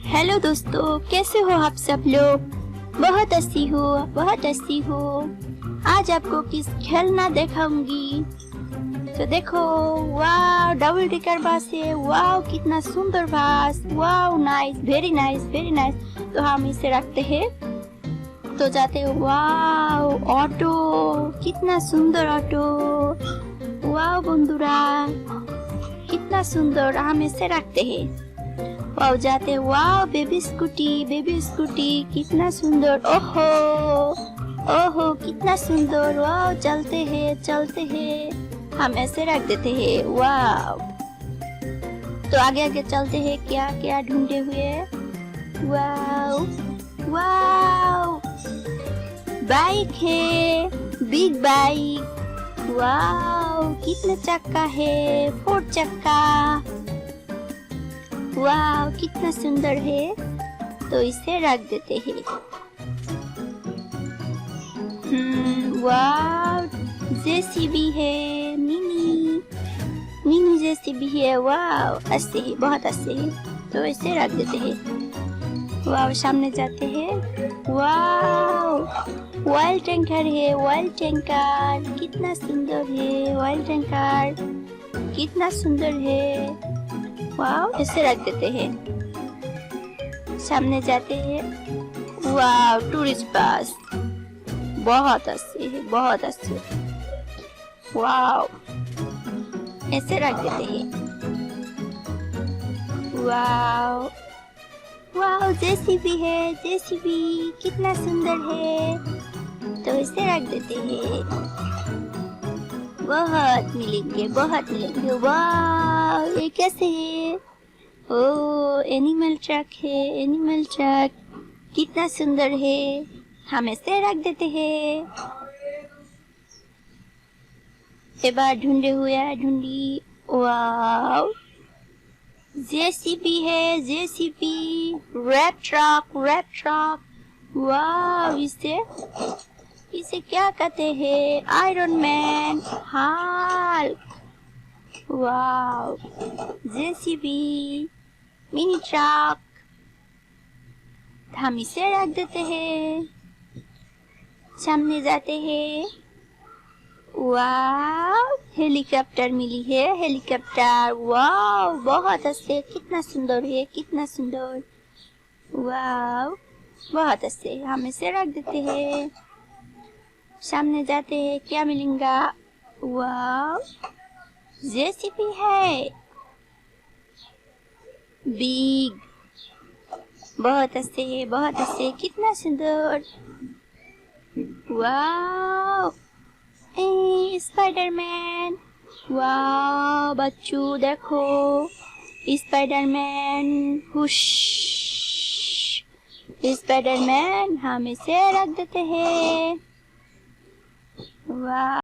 Hello दोस्तों, कैसे हो आप सब लोग। बहुत अच्छी हो। आज आपको किस खेलना दिखाऊंगी। तो देखो, वाह डबल डेकर बस है। वाह कितना सुंदर बस। वाह nice, very nice, very nice. तो हम इसे रखते हैं तो जाते हैं। वाह ऑटो, कितना सुंदर ऑटो। वाह बंधुरा, कितना सुंदर। हम इसे रखते हैं। वाह जाते। वाह बेबी स्कूटी कितना सुंदर। ओहो कितना सुंदर। वाह चलते हैं। हम ऐसे रख देते हैं। वाह तो आगे आगे चलते हैं। क्या क्या ढूंढे हुए। वाह बाइक है, बिग बाइक। वाह कितना चक्का है, 4 चक्का। वाह कितना सुंदर है। तो इसे रख देते हैं। वाह जेसीबी है, मिनी जेसीबी है। वाह अच्छे है, बहुत अच्छे है। तो इसे रख देते हैं। वाह सामने जाते हैं। वाह ऑयल टैंकर है, ऑयल टैंकर कितना सुंदर है। ऑयल टैंकर कितना सुंदर है। वाह इसे रख देते हैं। सामने जाते हैं। वाह टूरिस्ट बस बहुत अच्छे है, बहुत अच्छे। वाह ऐसे रख देते हैं। वाह जेसीबी है, जेसीबी कितना सुंदर है। तो इसे रख देते हैं। बहुत मिलेंगे। वाह ये कैसे है। ओ एनिमल ट्रक है, एनिमल ट्रक कितना सुंदर है। हम इसे रख देते हैं। एक बार ढूंढी। वाह जेसीबी है, जेसीबी। Rap truck. वाह इसे क्या कहते हैं। Iron man, Hulk. वाह जेसीबी, मिनी ट्रक। हम इसे रख देते हैं। सामने जाते हैं। वाह हेलीकॉप्टर मिली है, हेलीकॉप्टर। वाह बहुत अच्छे, कितना सुंदर है, कितना सुंदर। वाह बहुत अच्छे। हम इसे रख देते हैं। सामने जाते हैं। क्या मिलेगा। वाह जेसीबी है, बिग। बहुत अच्छे, कितना सुंदर। वाह स्पाइडरमैन। वाह बच्चों देखो, स्पाइडरमैन। हुश स्पाइडरमैन। हम इसे रख देते हैं। वाह